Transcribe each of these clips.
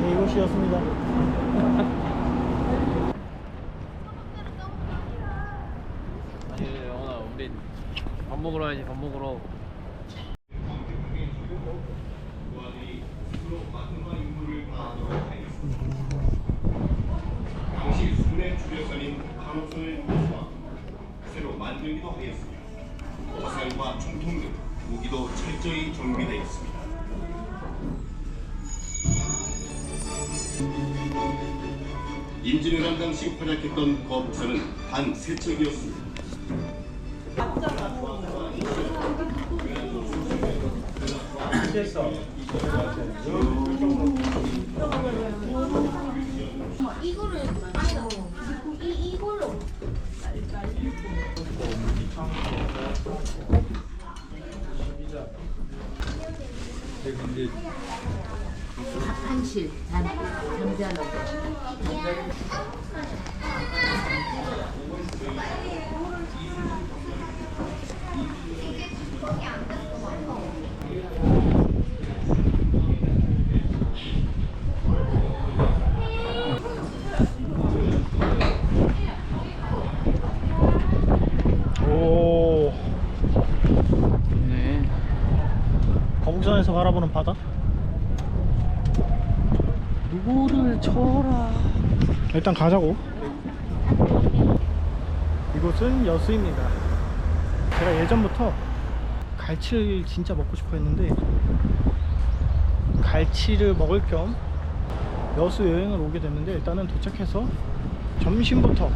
네, 이곳이었습니다. 아니 영원아 우리 밥 먹으러 가야지. 밥 먹으러. 당시 순회 주력선인 한옥선을 보수하고 새로 만들기도 하였으며 화살과 총통 등 무기도 철저히 정비되어 있습니다. 임진왜란 당시 활약했던 거북선은 단 3척이었습니다. 이거를 아니다. 이걸로. 한실 잠자는 오, 네. 거북선에서 바라보는 바다. 누구를 쳐라. 일단 가자고. 이곳은 여수입니다. 제가 예전부터 갈치를 진짜 먹고 싶어 했는데 갈치를 먹을 겸 여수 여행을 오게 됐는데 일단은 도착해서 점심부터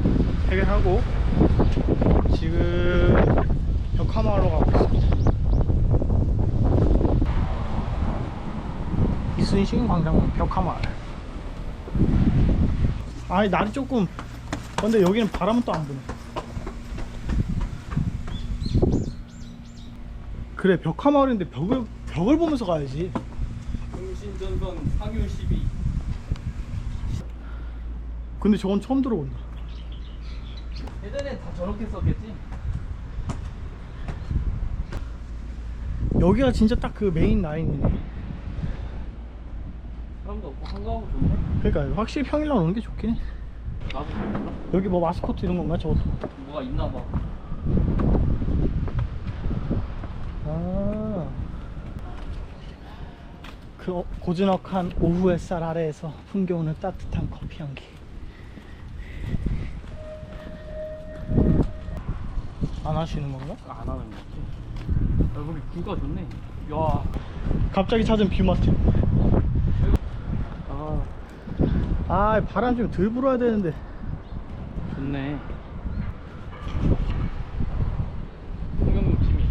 해결하고 지금 벽화마을로 가고 있습니다. 이순신 광장 벽화마을. 아니 날이 조금 근데 여기는 바람은 또 안 부네. 그래 벽화마을인데 벽을 보면서 가야지. 흥신전선 상유 12. 근데 저건 처음 들어본다. 예전에 다 저렇게 썼겠지? 여기가 진짜 딱 그 메인 라인이네. 사람도 없고 한가하고 좋네. 그러니까 확실히 평일날 오는 게 좋긴 해. 나도 잘 몰라. 여기 뭐 마스코트 이런 건가 저것도? 뭐가 있나 봐. 아, 그 고즈넉한 오후 햇살 아래에서 풍겨오는 따뜻한 커피 향기. 안 하시는 건가? 안 하는 거 같지? 여기 뷰가 좋네. 야. 갑자기 찾은 뷰마트. 아 바람 좀 덜 불어야 되는데. 좋네. 통영 느낌이.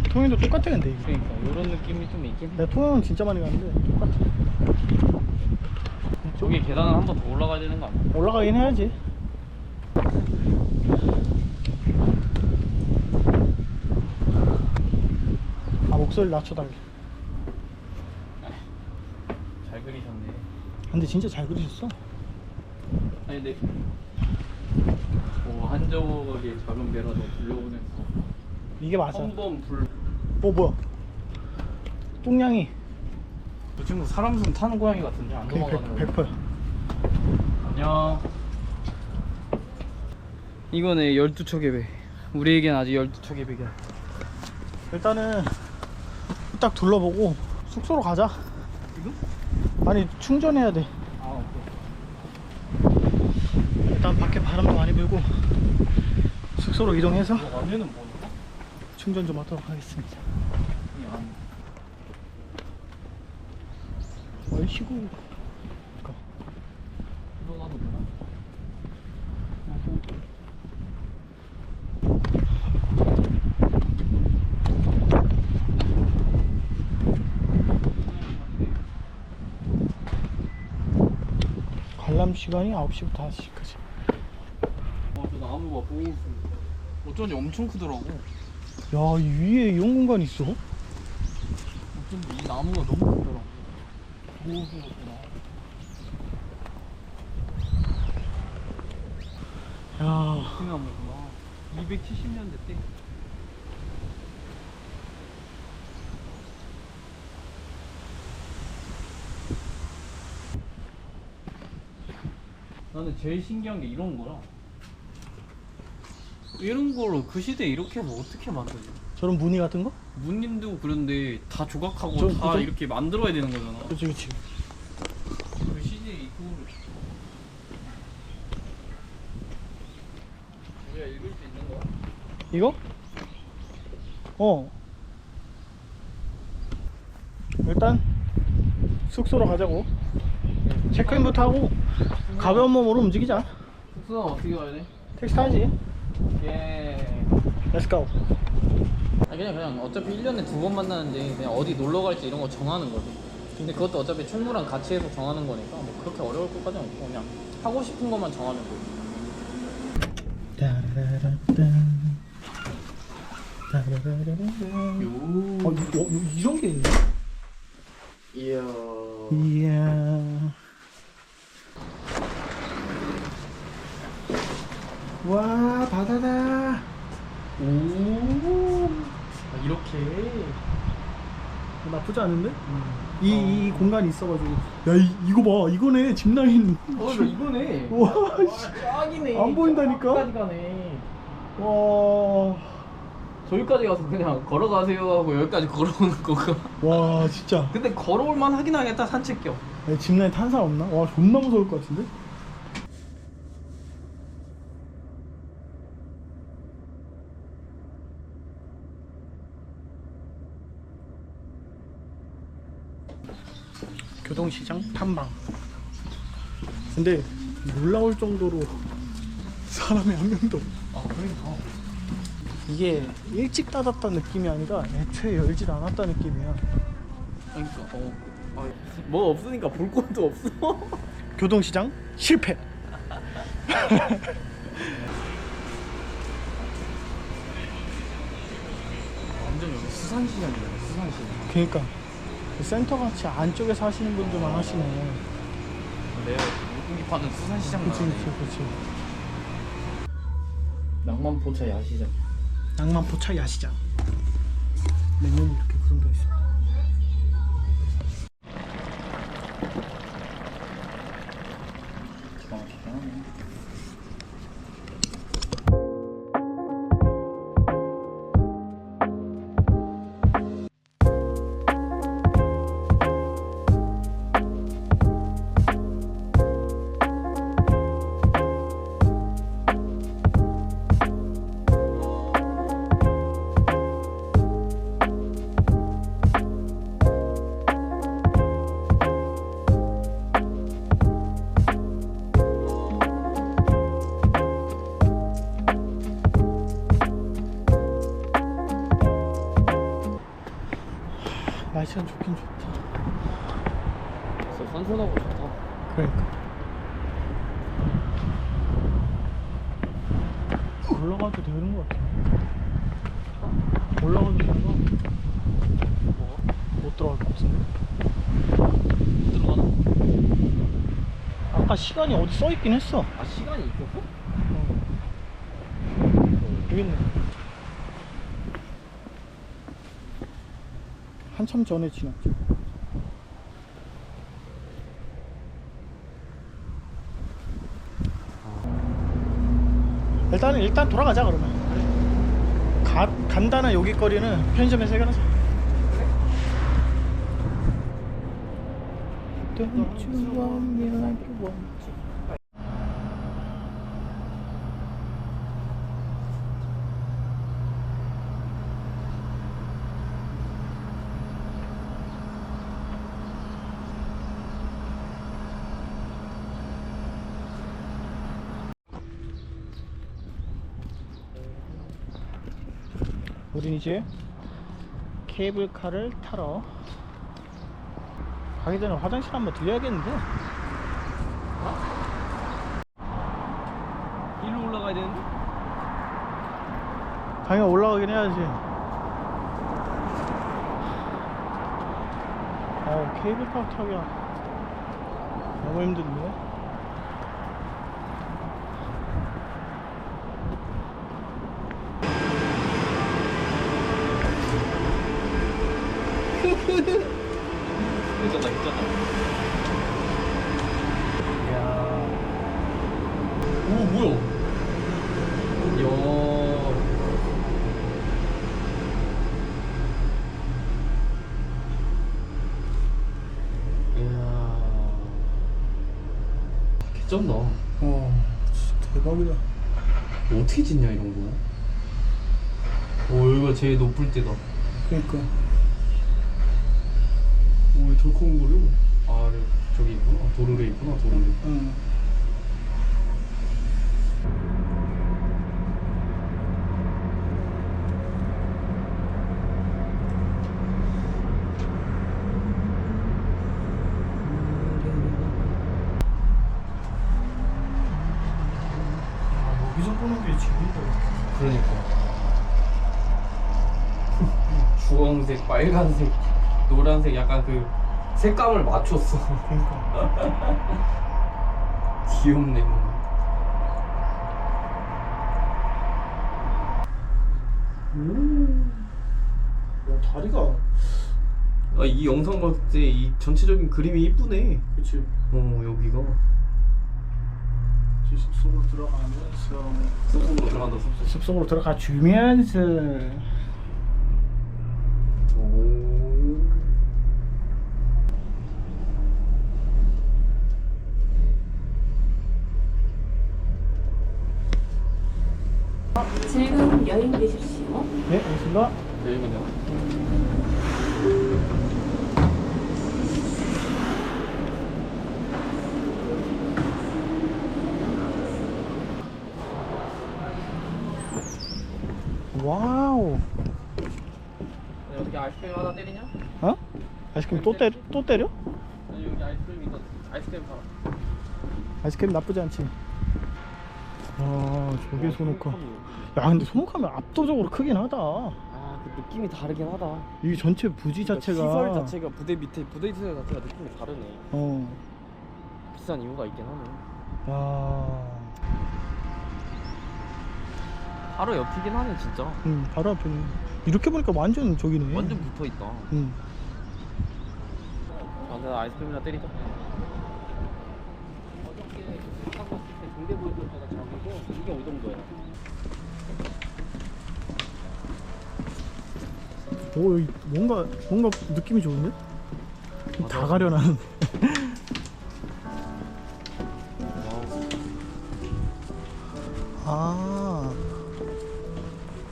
통영도 똑같아 근데 이게. 그러니까 이런 느낌이 좀 있긴 해. 내가 통영은 진짜 많이 갔는데 똑같아. 저기 계단을 한 번 더 올라가야 되는 거 아니야? 올라가긴 해야지. 아 목소리 낮춰달래. 잘 그리셨네. 근데 진짜 잘 그리셨어. 아니 근데 한적의 작은 배라도 불려보내서 이게 맞아. 한번 불. 뭐야 똥냥이. 그 친구 사람 손 타는 고양이 같은데 안 넘어가는 거. 100%야. 안녕. 이거네 12척의 배. 우리에겐 아직 12척의 배가. 일단은 딱 둘러보고 숙소로 가자. 지금? 아니 충전해야 돼. 아 오케이. 일단 밖에 바람도 많이 불고 숙소로 이동해서 이거 안에는 뭐야? 충전 좀 하도록 하겠습니다. 얼씨구. 들어가도 되나? 관람 시간이 9시부터 5시까지. 저 나무 봐. 보호수. 어쩐지 엄청 크더라고. 야, 이 위에 이런 공간이 있어? 어쩐지 이 나무가 너무 크더라고. 보호수였구나. 야, 그 나무구나. 270년대 때. 나는 제일 신기한 게 이런 거라. 이런 걸로 그 시대에 이렇게 하면 어떻게 만들지? 저런 무늬 같은 거? 문님도 그런데 다 조각하고 저- 다 그죠? 이렇게 만들어야 되는 거잖아. 그치 그치. 그 시대에 이거를 우리가 읽을 수 있는 거야? 이거? 일단 숙소로 가자고. 체크인부터 하고 가벼운 몸으로 움직이자. 숙소는 어떻게 가야 돼? 택시 타야지. 예. Let's go. 그냥 어차피 1년에 2번 만나는데 그냥 어디 놀러 갈지 이런 거 정하는 거지. 근데 그것도 어차피 총무랑 같이 해서 정하는 거니까 뭐 그렇게 어려울 것까지는 없고 그냥 하고 싶은 것만 정하면 돼. 이런 게 있네. 이야. 이야. 와, 바다다. 오. 이렇게. 나쁘지 않은데? 이 공간이 있어가지고. 야, 이거 봐. 이거네. 짚라인. 이거네. 와, 짱이네. 안 보인다니까? 끝까지 가네. 와. 저기까지 가서 그냥 걸어가세요 하고 여기까지 걸어오는 거가. 와, 진짜. 근데 걸어올만 하긴 하겠다 산책교. 야, 짚라인 탄 사람 없나? 와, 존나 무서울 것 같은데? 교동시장 탐방. 근데 놀라울 정도로 사람이 한 명도 없어. 아 그러니까. 이게 일찍 닫았다는 느낌이 아니라 애초에 열질 않았다는 느낌이야. 그러니까 뭐 없으니까 볼 것도 없어. 교동시장 실패. 완전 여기 수산시장이네 수산시장. 그러니까 센터 같이 안쪽에 사시는 분들만 하시네. 내가 물고기 파는 수산시장 그치 나네. 그치 그치. 낭만포차 야시장. 낭만포차 야시장. 메뉴는 이렇게 구성되어 있습니다. 기가 막히긴 하네. 날씨가 좋긴 좋다. 진짜 선선하고 좋다. 그러니까 올라가도 되는 것 같아. 올라가도 되는 거? 못 들어갈 것 같은데. 들어가나? 아까 시간이 어디 써 있긴 했어. 아 시간이 있었어? 여기 있네. 한참 전에 지났죠. 일단 돌아가자 그러면. 간단한 요깃거리는 편의점에서 해결하자. Don't you want me like you want to? 우린 이제 케이블카를 타러 가기 전에 화장실 한번 들려야겠는데. 일로 올라가야 되는데? 당연히 올라가긴 해야지. 케이블카 타기가 너무 힘든데. 괜찮다 괜찮다. 이야, 뭐야? 이야. 이야. 개쩐다. 진짜 대박이다. 어떻게 짓냐 이런 거? 오 여기가 제일 높을 때다. 그러니까. 오 덜컹거려. 아 저기 있구나. 도로래 있구나. 도로래. 응. 여기서 보는 게 재밌다. 그러니까. 주황색, 빨간색, 노란색 약간 그 색감을 맞췄어. 그러니까. 귀엽네. 야, 다리가. 아, 이 영상 봤을 때 이 전체적인 그림이 이쁘네. 그치. 여기가 숲속으로 들어가면서. 숲속으로 들어간다. 숲속. 숲속으로 들어가 주면서. 오. 즐거운 여행 되십시오. 네, 알겠습니다. 내리면요. 와우. 어떻게 아이스크림 하나 때리냐? 어? 아이스크림 또 때려? 아니 여기 아이스크림 있다. 아이스크림 사라. 아이스크림 나쁘지 않지. 와, 저게 소노카. 야, 근데 소노카면 압도적으로 크긴 하다. 그 느낌이 다르긴 하다. 이 전체 부지 자체가. 시설 자체가 부대 자체가 느낌이 다르네. 비싼 이유가 있긴 하네. 야, 바로 옆이긴 하네 진짜. 바로 앞에네. 이렇게 보니까 완전 저기네. 완전 붙어 있다. 근데 나 아이스크림이나 때리자. 어저께 딱 봤을 때 중대 보였던 데가 저기고 이게 오 정도야. 오, 여기 뭔가 느낌이 좋은데? 다 가려나는데. 아,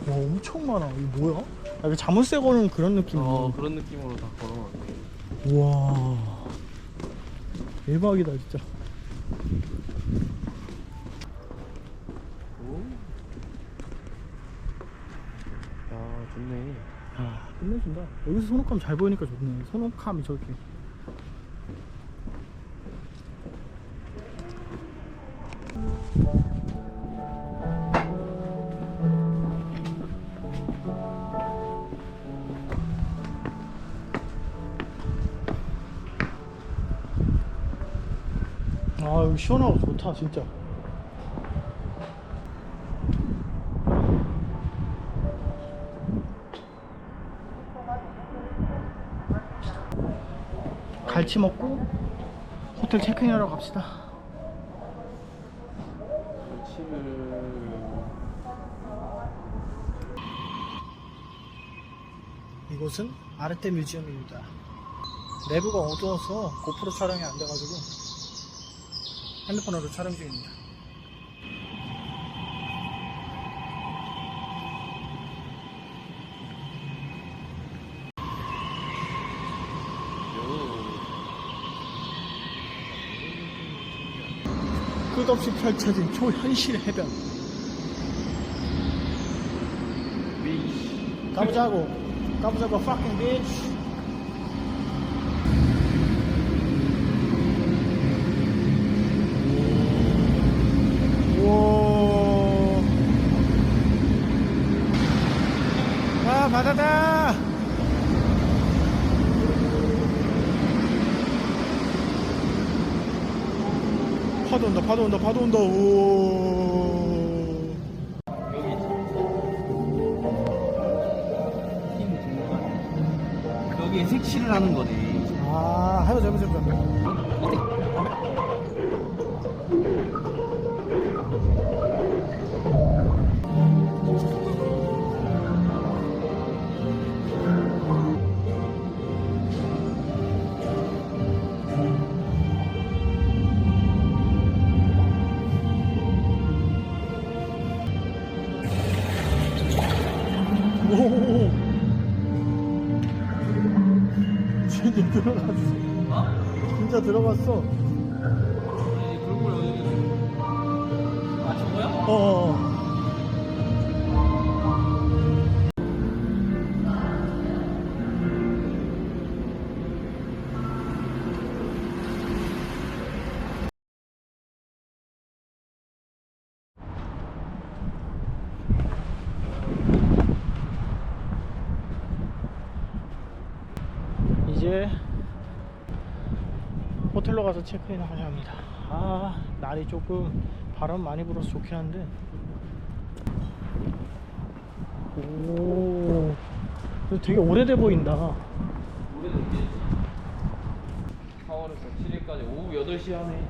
와, 엄청 많아. 이거 뭐야? 약간 자물쇠 거는 그런 느낌이네. 그런 느낌으로 다 걸어놨네. 우와, 대박이다 진짜. 야 좋네. 아, 끝내준다. 여기서 손오캄 잘 보이니까 좋네. 손오캄이 저렇게. 아, 여기 시원하고 좋다 진짜. 갈치 먹고 호텔 체크인하러 갑시다. 이곳은 아르테 뮤지엄입니다. 내부가 어두워서 고프로 촬영이 안 돼가지고 핸드폰으로 촬영 중입니다. 끝없이 펼쳐진 초현실 해변. 가보자고 fucking bitch. 우와. 아, 바다다. 파도 온다. 오. 여기에 색칠을 하는 거네. 아, 해보자. 어때? 들어갔어. 진짜 들어갔어. 아니 그걸 여기 아 저거야? 어. 이제 호텔로 가서 체크인 하려 합니다. 아, 날이 조금 바람 많이 불어서 좋긴 한데. 오, 되게 오래돼 보인다. 오래됐지 4월에서 7일까지 오후 8시 하네.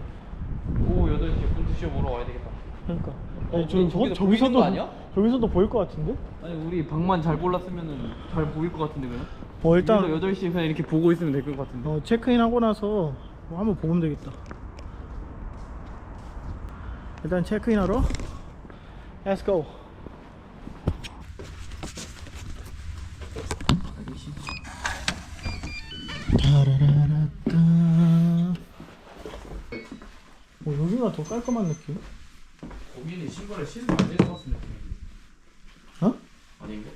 오후 8시에 분수쇼 보러 와야 되겠다. 그러니까. 어, 아니, 저기서 보이는 저기서도 거 아니야? 저기서도 보일 것 같은데? 아니 우리 방만 잘 골랐으면은 잘 보일 것 같은데 그냥? 일단 여기서 8시에 그냥 이렇게 보고 있으면 될 것 같은데. 체크인 하고 나서 한번 보면 되겠다. 일단 체크인하러 Let's go. 타라라라따. 여기가 더 깔끔한 느낌? 거기는 신발에 신을 안 되는 것 같은 느낌인데. 어? 아닌가?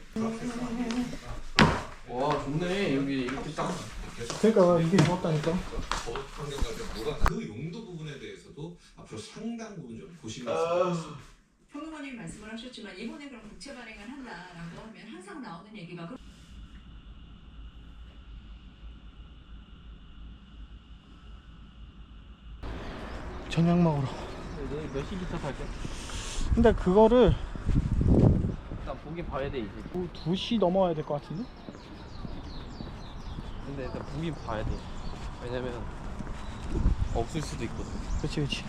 와 좋네 여기 이렇게 딱. 그러니까 이게 좋았다니까. 환경가격보다 그 용도 부분에 대해서도 앞으로 상당 부분 좀 보시면서 평론가님 말씀을 하셨지만 이번에 그럼 국채 발행을 한다라고 하면 항상 나오는 얘기가 저녁 먹으러. 너희 몇 시부터 탈게? 근데 그거를 일단 보긴 봐야 돼 이제. 2시 넘어야 될 것 같은데? 근데 일단 보긴 봐야 돼. 왜냐면 없을 수도 있거든. 그치 그치.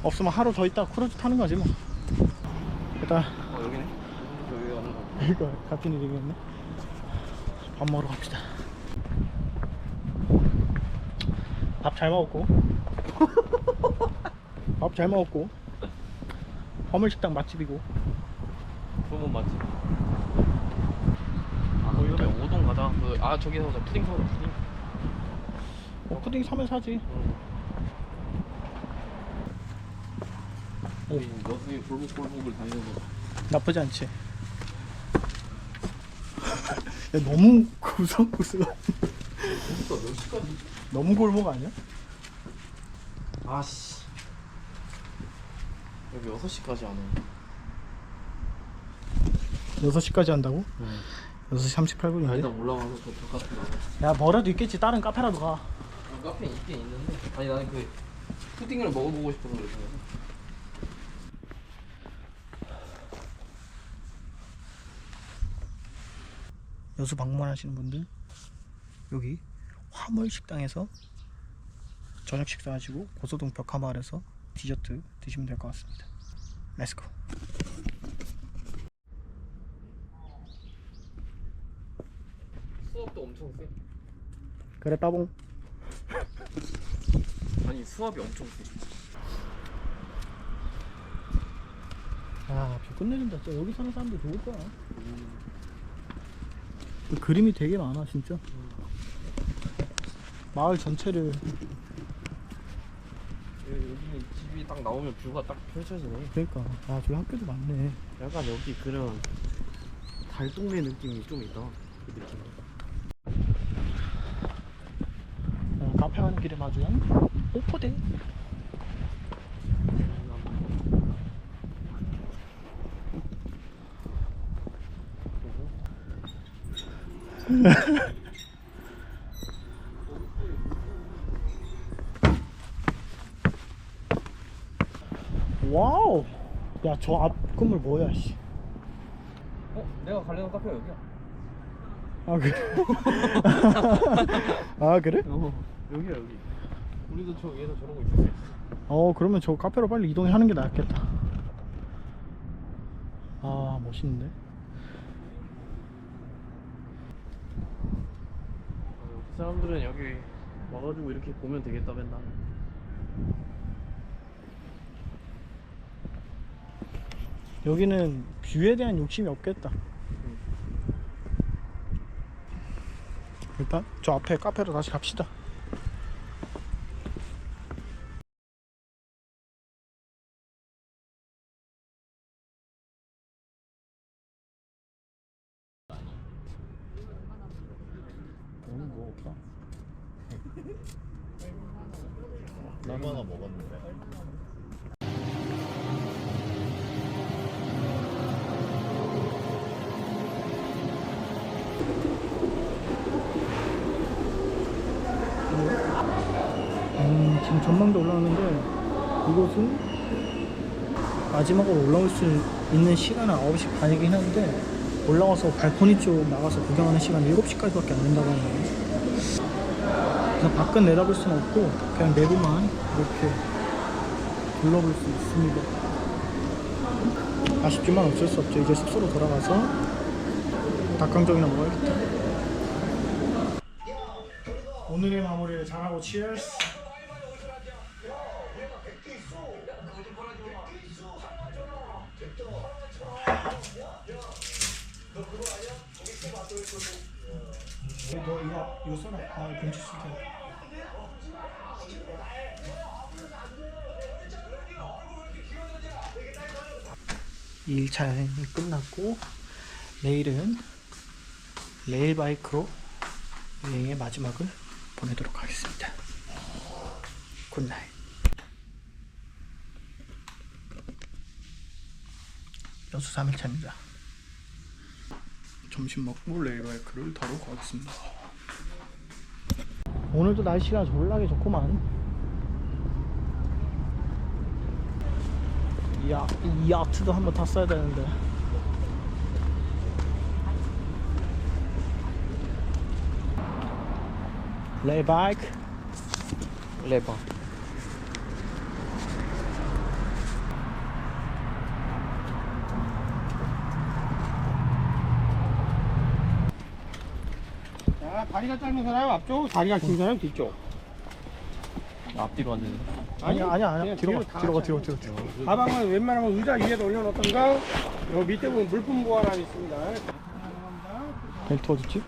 없으면 하루 더 있다 크루즈 타는 거지 뭐. 일단 여기네. 여기 가는 거. 이거 같은 일이겠네. 밥 먹으러 갑시다. 밥 잘 먹었고 밥 잘 먹었고 화물식당 맛집이고. 그러면 맞지. 그래 5동 가자. 저기서 저 푸딩 사자 푸딩. 푸딩 사면 사지. 우리 너승이 골목골목을 다니는 거. 나쁘지 않지. 야, 너무 구석구석. 진짜 몇 시까지? 너무 골목 아니야? 아씨. 여기 6시까지 안 해. 6시까지 한다고? 응. 6시 38분인데? 일단 올라가서 저 카페 나가. 야 뭐라도 있겠지. 다른 카페라도 가. 카페 있긴 있는데. 아니 나는 그 푸딩을 먹어보고 싶어서 그랬어. 여수 방문하시는 분들 여기 화물식당에서 저녁 식사하시고 고소동 벽화마을에서 디저트 드시면 될 것 같습니다. 렛츠고. 수압도 엄청 세. 그래 따봉. 아니 수압이 엄청 세. 비 끝내준다. 진짜 여기 사는 사람들 좋을 거야. 그 그림이 되게 많아 진짜. 마을 전체를. 여기는 집이 딱 나오면 뷰가 딱 펼쳐지네. 그러니까 저기 학교도 많네. 약간 여기 그런 달동네 느낌이 좀 있다. 그 느낌. 카페 가는 길에 마주한 오포대. 와우. 야 저 앞 건물 뭐야 씨. 내가 가려는 카페가 여기야. 아 그래? 아 그래? 여기야 여기. 우리도 얘도 저러고 있었어. 그러면 저 카페로 빨리 이동하는 게 낫겠다. 아 멋있는데? 그 사람들은 여기 와가지고 이렇게 보면 되겠다 맨날. 여기는 뷰에 대한 욕심이 없겠다. 일단 저 앞에 카페로 다시 갑시다. 오늘 뭐 없다. 얼마나 먹었는데? 지금 전망대 올라왔는데 이곳은 마지막으로 올라올 수 있는 시간은 9시 반이긴 한데 올라가서 발코니 쪽 나가서 구경하는 시간 7시까지밖에 안 된다고 하네요. 그래서 밖은 내다볼 수는 없고 그냥 내부만 이렇게 둘러볼 수 있습니다. 아쉽지만 어쩔 수 없죠. 이제 숙소로 돌아가서 닭강정이나 먹어야겠다. 오늘의 마무리를 잘하고 치얼스. 너 이거 써라. 공지 쓸게. 2일차 여행이 끝났고 내일은 레일바이크로 여행의 마지막을 보내도록 하겠습니다. 굿나잇. 여수 3일차입니다. 점심 먹고 레일바이크를 타러 가겠습니다. 오늘도 날씨가 졸라게 좋구만. 이 야트도 한번 탔어야 되는데. 레일바이크 레바. 자, 다리가 짧은 사람 앞쪽, 다리가 긴 사람 뒤쪽. 앞뒤로 앉는. 아니야. 뒤로 가. 가방은 웬만하면 의자 위에다 올려놓던가, 여기 밑에 보면 물품 보관함이 있습니다. 벨트 어딨지?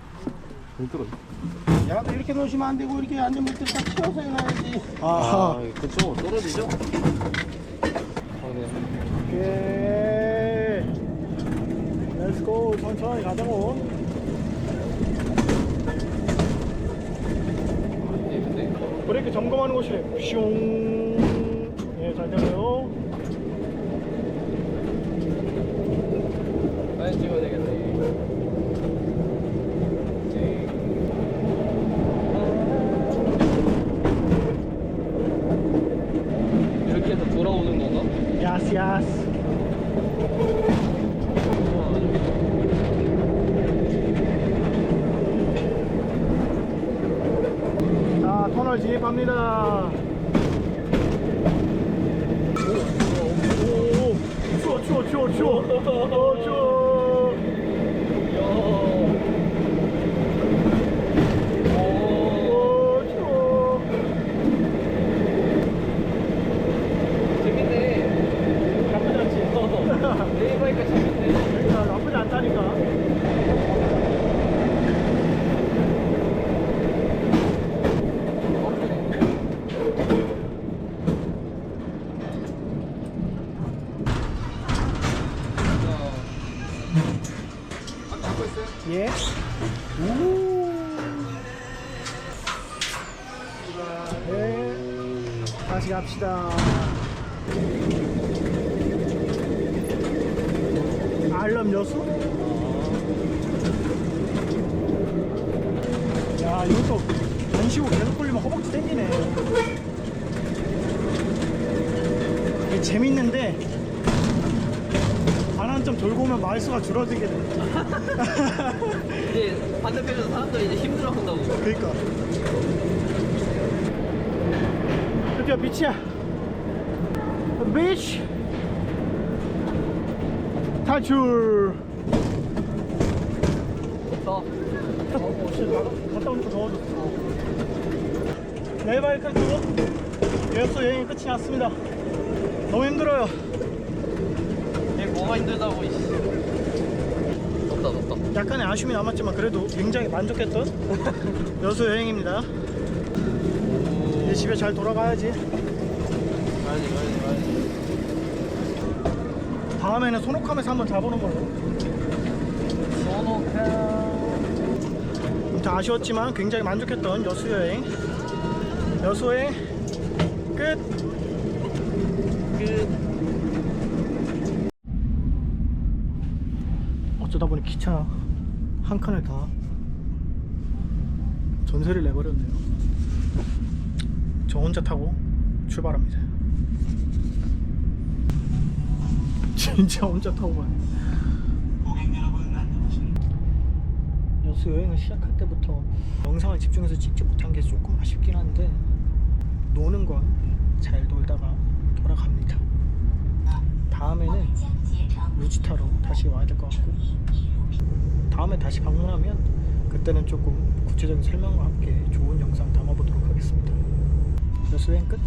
야, 또 이렇게 놓으시면 안 되고, 이렇게 안전벨트 딱 채워서 해놔야지. 아하. 그쵸. 떨어지죠? 오케이. 렛츠고. 천천히 가자고. 브레이크 점검하는 곳이래. 슝. 예, 잘 되네요. 사진 찍어야 되겠네. 이렇게 해서 돌아오는 건가? 야스. 자, 터널 진입합니다. 오, 추워. 추워. 추워. 재밌네. 나쁘지 않지? 레일바이크 재밌네. 그러니까 나쁘지 않다니까. 예. 네. 다시 갑시다. 알람 여수? 야, 이것도 안 쉬고 계속 돌리면 허벅지 땡기네. 이게 재밌는데 반환점 돌고 오면 마일수가 줄어들게 돼. 이제 반대편에서 사람들이 이제 힘들어한다고. 그러니까 드디어 비치야. 비치 탈출. 덥다. 갔다 오니까 더워졌어. 레일바이크 타고 여수 여행이 끝이 났습니다. 너무 힘들어요. 이게 뭐가 힘들다고. 덥다. 약간의 아쉬움이 남았지만 그래도 굉장히 만족했던 여수 여행입니다. 이제 집에 잘 돌아가야지. 가야지. 다음에는 소노캄에서 한번 자보는 걸로. 아무튼 아쉬웠지만 굉장히 만족했던 여수 여행. 여수 여행 끝. 어쩌다 보니 기차 한 칸을 다 전세를 내버렸네요. 저 혼자 타고 출발합니다. 진짜 혼자 타고 가네. 여수 여행을 시작할 때부터 영상을 집중해서 찍지 못한 게 조금 아쉽긴 한데 노는 건 잘 놀다가 돌아갑니다. 다음에는 루지타로 다시 와야 될 것 같고, 다음에 다시 방문하면 그때는 조금 구체적인 설명과 함께 좋은 영상 담아보도록 하겠습니다. 여수 여행 끝.